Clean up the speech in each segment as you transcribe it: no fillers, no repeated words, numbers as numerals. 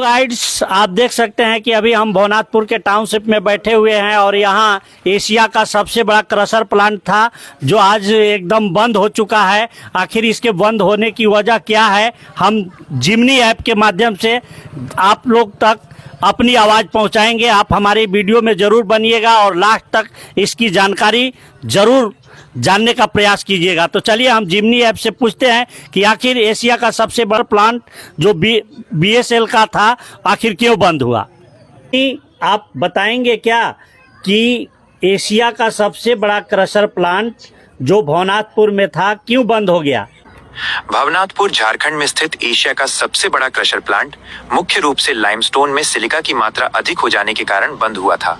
Guides, आप देख सकते हैं कि अभी हम भवनाथपुर के टाउनशिप में बैठे हुए हैं और यहाँ एशिया का सबसे बड़ा क्रशर प्लांट था जो आज एकदम बंद हो चुका है। आखिर इसके बंद होने की वजह क्या है, हम जिमनी ऐप के माध्यम से आप लोग तक अपनी आवाज़ पहुंचाएंगे। आप हमारी वीडियो में ज़रूर बनिएगा और लास्ट तक इसकी जानकारी ज़रूर जानने का प्रयास कीजिएगा। तो चलिए हम जिमनी ऐप से पूछते हैं कि आखिर एशिया का सबसे बड़ा प्लांट जो BSL का था आखिर क्यों बंद हुआ। आप बताएंगे क्या कि एशिया का सबसे बड़ा क्रशर प्लांट जो भवनाथपुर में था क्यों बंद हो गया। भवनाथपुर झारखंड में स्थित एशिया का सबसे बड़ा क्रशर प्लांट मुख्य रूप से लाइमस्टोन में सिलिका की मात्रा अधिक हो जाने के कारण बंद हुआ था।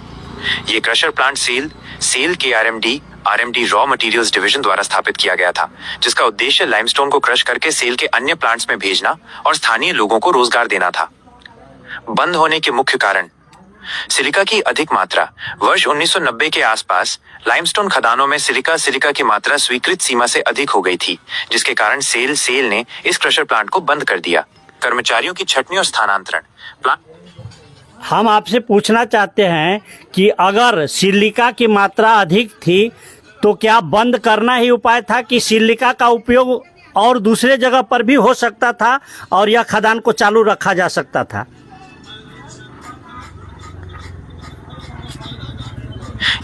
ये क्रशर प्लांट सेल के RMD रॉ मटेरियल्स डिवीजन द्वारा स्थापित किया गया था, जिसका उद्देश्य लाइमस्टोन को क्रश करके सेल के अन्य प्लांट्स में भेजना और स्थानीय लोगों को रोजगार देना था। बंद होने के मुख्य कारण सिलिका की अधिक मात्रा। वर्ष 1990 के आसपास लाइमस्टोन खदानों में सिलिका की मात्रा स्वीकृत सीमा से अधिक हो गई थी, जिसके कारण सेल ने इस क्रशर प्लांट को बंद कर दिया। कर्मचारियों की छटनी और स्थानांतरण। हम आपसे पूछना चाहते हैं कि अगर सिलिका की मात्रा अधिक थी तो क्या बंद करना ही उपाय था कि सिलिका का उपयोग और दूसरे जगह पर भी हो सकता था और यह खदान को चालू रखा जा सकता था।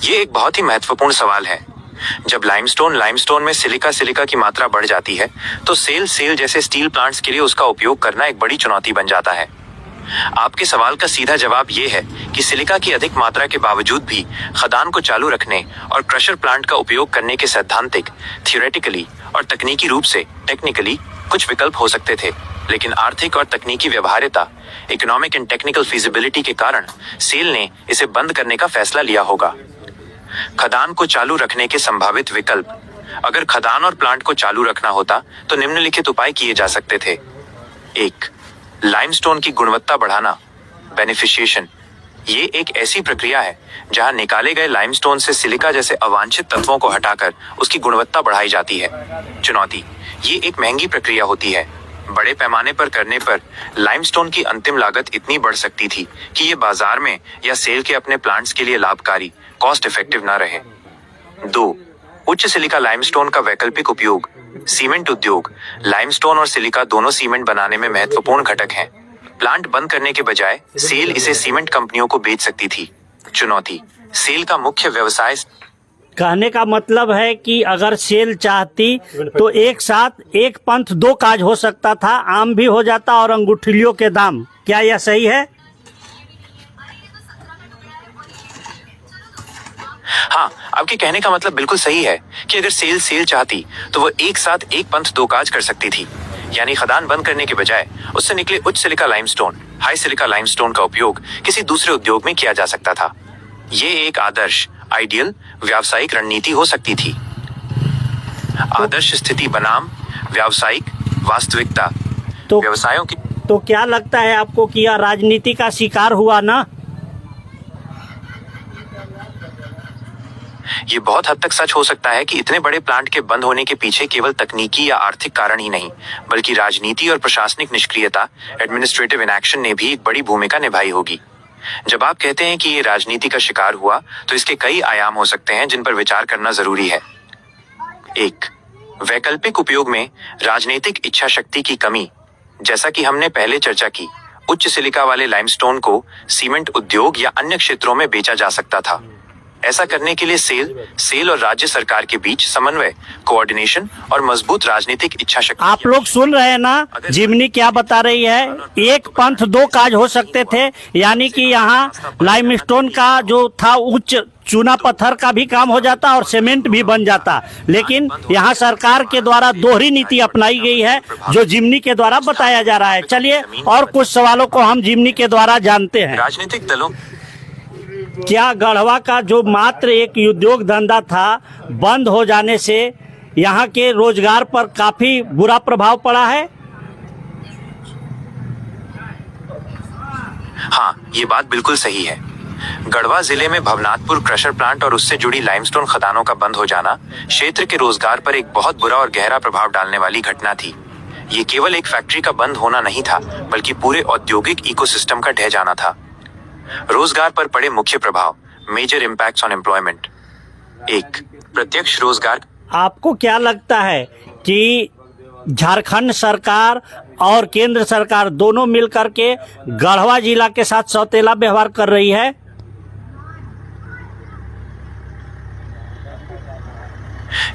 ये एक बहुत ही महत्वपूर्ण सवाल है। जब लाइमस्टोन में सिलिका की मात्रा बढ़ जाती है तो सेल जैसे स्टील प्लांट्स के लिए उसका उपयोग करना एक बड़ी चुनौती बन जाता है। आपके सवाल का सीधा जवाब ये है कि सिलिका की अधिक मात्रा के बावजूद भी खदान को चालू रखने और क्रशर प्लांट का उपयोग करने के सैद्धांतिक, थियोरेटिकली और तकनीकी रूप से टेक्निकली कुछ विकल्प हो सकते थे, लेकिन आर्थिक और तकनीकी व्यवहार्यता, इकोनॉमिक एंड टेक्निकल फिजिबिलिटी के कारण सेल ने इसे बंद करने का फैसला लिया होगा। खदान को चालू रखने के संभावित विकल्प। अगर खदान और प्लांट को चालू रखना होता तो निम्नलिखित उपाय किए जा सकते थे। 1. लाइमस्टोन की गुणवत्ता बढ़ाना, बेनिफिशिएशन। ये एक ऐसी प्रक्रिया है जहां निकाले गए लाइमस्टोन से सिलिका जैसे अवांछित तत्वों को हटाकर उसकी गुणवत्ता बढ़ाई जाती है। चुनौती, ये एक महंगी प्रक्रिया होती है। बड़े पैमाने पर करने पर लाइमस्टोन की अंतिम लागत इतनी बढ़ सकती थी कि ये बाजार में या सेल के अपने प्लांट्स के लिए लाभकारी, कॉस्ट इफेक्टिव न रहे। 2. उच्च सिलिका लाइमस्टोन का वैकल्पिक उपयोग। सीमेंट उद्योग लाइमस्टोन और सिलिका दोनों सीमेंट बनाने में महत्वपूर्ण घटक हैं। प्लांट बंद करने के बजाय सेल इसे सीमेंट कंपनियों को बेच सकती थी। चुनौती, सेल का मुख्य व्यवसाय। कहने का मतलब है कि अगर सेल चाहती तो एक साथ एक पंथ दो काज हो सकता था, आम भी हो जाता और अंगूठियों के दाम। क्या यह सही है? हाँ, आपके कहने का मतलब बिल्कुल सही है कि अगर सेल चाहती तो वो एक साथ एक पंथ दो काज कर सकती थी, यानी खदान बंद करने के बजाय उससे निकले उच्च silica limestone, high silica limestone का उपयोग किसी दूसरे उद्योग में किया जा सकता था। ये एक आदर्श, आइडियल व्यावसायिक रणनीति हो सकती थी। आदर्श स्थिति बनाम व्यावसायिक वास्तविकता। तो व्यवसायों की तो क्या लगता है आपको कि यह राजनीति का शिकार हुआ ना? ये बहुत हद तक सच हो सकता है कि इतने बड़े प्लांट के बंद होने के पीछे केवल तकनीकी या आर्थिक कारण ही नहीं, बल्कि राजनीति और प्रशासनिक निष्क्रियता, एडमिनिस्ट्रेटिव इनएक्शन ने भी एक बड़ी भूमिका निभाई होगी। जब आप कहते हैं कि ये राजनीति का शिकार हुआ तो इसके कई आयाम हो सकते हैं जिन पर विचार करना जरूरी है। 1. वैकल्पिक उपयोग में राजनीतिक इच्छा शक्ति की कमी। जैसा कि हमने पहले चर्चा की, उच्च सिलिका वाले लाइमस्टोन को सीमेंट उद्योग या अन्य क्षेत्रों में बेचा जा सकता था। ऐसा करने के लिए सेल और राज्य सरकार के बीच समन्वय, कोऑर्डिनेशन और मजबूत राजनीतिक इच्छा शक्ति। आप लोग सुन रहे हैं ना, जिमनी क्या बता रही है? एक पंथ दो काज हो सकते थे, यानी कि यहाँ लाइमस्टोन का जो था उच्च चूना पत्थर का भी काम हो जाता और सीमेंट भी बन जाता, लेकिन यहाँ सरकार के द्वारा दोहरी नीति अपनाई गई है जो जिमनी के द्वारा बताया जा रहा है। चलिए और कुछ सवालों को हम जिमनी के द्वारा जानते हैं। राजनीतिक दलों, क्या गढ़वा का जो मात्र एक उद्योग धंधा था, बंद हो जाने से यहाँ के रोजगार पर काफी बुरा प्रभाव पड़ा है? हाँ, ये बात बिल्कुल सही है। गढ़वा जिले में भवनाथपुर क्रशर प्लांट और उससे जुड़ी लाइमस्टोन खदानों का बंद हो जाना क्षेत्र के रोजगार पर एक बहुत बुरा और गहरा प्रभाव डालने वाली घटना थी। ये केवल एक फैक्ट्री का बंद होना नहीं था, बल्कि पूरे औद्योगिक इकोसिस्टम का ढह जाना था। रोजगार पर पड़े मुख्य प्रभाव, मेजर इम्पैक्ट्स ऑन एम्प्लॉयमेंट। 1. प्रत्यक्ष रोजगार। आपको क्या लगता है कि झारखंड सरकार और केंद्र सरकार दोनों मिलकर के गढ़वा जिला के साथ सौतेला व्यवहार कर रही है?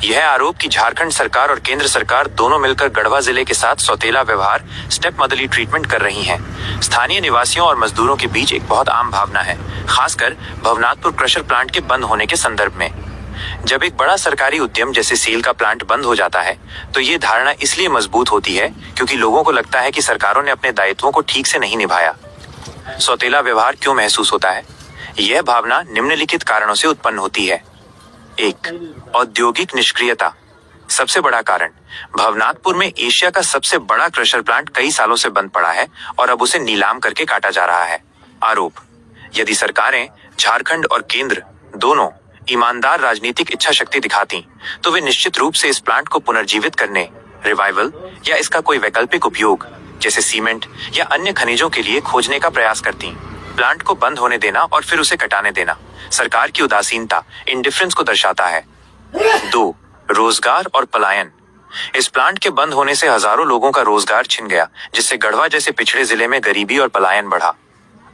यह आरोप कि झारखंड सरकार और केंद्र सरकार दोनों मिलकर गढ़वा जिले के साथ सौतेला व्यवहार, स्टेप मदरली ट्रीटमेंट कर रही हैं, स्थानीय निवासियों और मजदूरों के बीच एक बहुत आम भावना है, खासकर भवनाथपुर क्रशर प्लांट के बंद होने के संदर्भ में। जब एक बड़ा सरकारी उद्यम जैसे सेल का प्लांट बंद हो जाता है, तो ये धारणा इसलिए मजबूत होती है क्योंकि लोगों को लगता है कि सरकारों ने अपने दायित्वों को ठीक से नहीं निभाया। सौतेला व्यवहार क्यों महसूस होता है? यह भावना निम्नलिखित कारणों से उत्पन्न होती है। 1. औद्योगिक निष्क्रियता। सबसे बड़ा कारण, भवनाथपुर में एशिया का सबसे बड़ा क्रशर प्लांट कई सालों से बंद पड़ा है और अब उसे नीलाम करके काटा जा रहा है। आरोप, यदि सरकारें, झारखंड और केंद्र दोनों ईमानदार राजनीतिक इच्छा शक्ति दिखाती, तो वे निश्चित रूप से इस प्लांट को पुनर्जीवित करने, रिवाइवल या इसका कोई वैकल्पिक उपयोग जैसे सीमेंट या अन्य खनिजों के लिए खोजने का प्रयास करती। प्लांट को बंद होने देना और फिर उसे कटाने देना सरकार की उदासीनता, इंडिफरेंस को दर्शाता है। 2. रोजगार और पलायन। इस प्लांट के बंद होने से हजारों लोगों का रोजगार छिन गया, जिससे गढ़वा जैसे पिछड़े जिले में गरीबी और पलायन बढ़ा।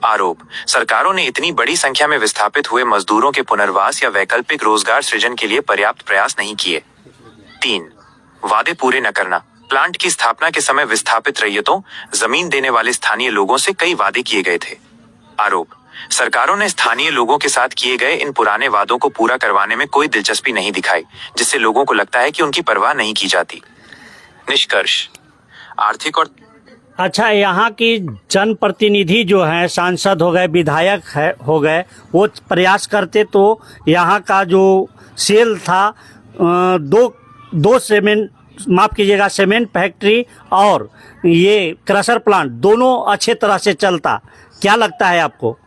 आरोप, सरकारों ने इतनी बड़ी संख्या में विस्थापित हुए मजदूरों के पुनर्वास या वैकल्पिक रोजगार सृजन के लिए पर्याप्त प्रयास नहीं किए। 3. वादे पूरे न करना। प्लांट की स्थापना के समय विस्थापित रैयतों, जमीन देने वाले स्थानीय लोगों से कई वादे किए गए थे। आरोप, सरकारों ने स्थानीय लोगों के साथ किए गए इन पुराने वादों को पूरा करवाने में कोई दिलचस्पी नहीं दिखाई, जिससे लोगों को लगता है कि उनकी परवाह नहीं की जाती। निष्कर्ष, आर्थिक और अच्छा, यहाँ की जनप्रतिनिधि जो हैं, सांसद हो गए, विधायक हो गए, वो प्रयास करते तो यहाँ का जो सेल था, दो सीमेंट, माफ कीजिएगा, सीमेंट फैक्ट्री और ये क्रशर प्लांट दोनों अच्छे तरह से चलता। क्या लगता है आपको?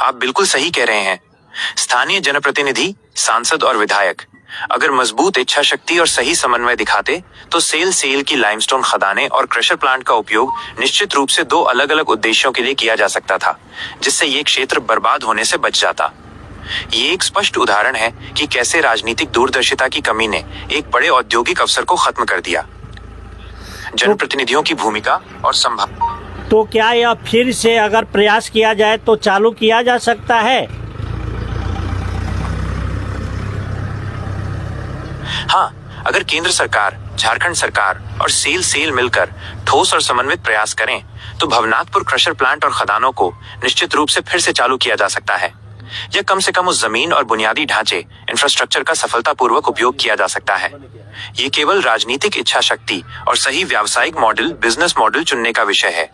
आप बिल्कुल सही कह रहे हैं। स्थानीय जनप्रतिनिधि, सांसद और विधायक अगर मजबूत इच्छा शक्ति और सही समन्वय दिखाते, तो सेल की लाइमस्टोन खदानें और क्रशर प्लांट का उपयोग निश्चित रूप से 2 अलग अलग उद्देश्यों के लिए किया जा सकता था, जिससे ये क्षेत्र बर्बाद होने से बच जाता। ये एक स्पष्ट उदाहरण है कि कैसे राजनीतिक दूरदर्शिता की कमी ने एक बड़े औद्योगिक अवसर को खत्म कर दिया। जनप्रतिनिधियों की भूमिका और संभावना। तो क्या यह फिर से अगर प्रयास किया जाए तो चालू किया जा सकता है? हाँ, अगर केंद्र सरकार, झारखंड सरकार और सेल मिलकर ठोस और समन्वित प्रयास करें, तो भवनाथपुर क्रशर प्लांट और खदानों को निश्चित रूप से फिर से चालू किया जा सकता है, या कम से कम उस जमीन और बुनियादी ढांचे, इंफ्रास्ट्रक्चर का सफलतापूर्वक उपयोग किया जा सकता है। ये केवल राजनीतिक इच्छा शक्ति और सही व्यावसायिक मॉडल, बिजनेस मॉडल चुनने का विषय है।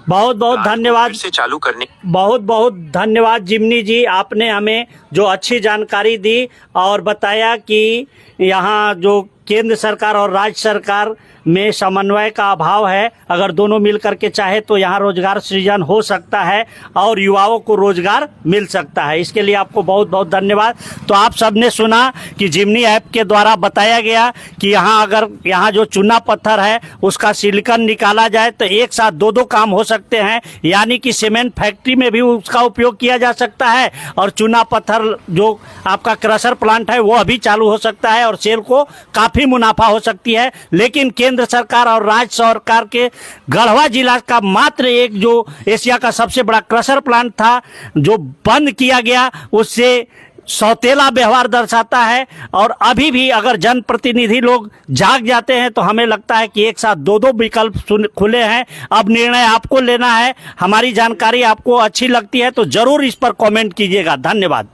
बहुत बहुत धन्यवाद से चालू करने। बहुत बहुत धन्यवाद जिमनी जी, आपने हमें जो अच्छी जानकारी दी और बताया कि यहाँ जो केंद्र सरकार और राज्य सरकार में समन्वय का अभाव है। अगर दोनों मिलकर के चाहे तो यहाँ रोजगार सृजन हो सकता है और युवाओं को रोजगार मिल सकता है। इसके लिए आपको बहुत बहुत धन्यवाद। तो आप सबने सुना कि जिमनी ऐप के द्वारा बताया गया कि अगर यहाँ जो चूना पत्थर है उसका सिलिकॉन निकाला जाए तो एक साथ दो काम हो सकते हैं, यानी कि सीमेंट फैक्ट्री में भी उसका उपयोग किया जा सकता है और चूना पत्थर जो आपका क्रशर प्लांट है वो भी चालू हो सकता है और सेल को काफी मुनाफा हो सकती है। लेकिन केंद्र सरकार और राज्य सरकार के गढ़वा जिला का मात्र एक जो एशिया का सबसे बड़ा क्रशर प्लांट था जो बंद किया गया, उससे सौतेला व्यवहार दर्शाता है। और अभी भी अगर जनप्रतिनिधि लोग जाग जाते हैं तो हमें लगता है कि एक साथ दो विकल्प खुले हैं। अब निर्णय आपको लेना है। हमारी जानकारी आपको अच्छी लगती है तो जरूर इस पर कमेंट कीजिएगा। धन्यवाद।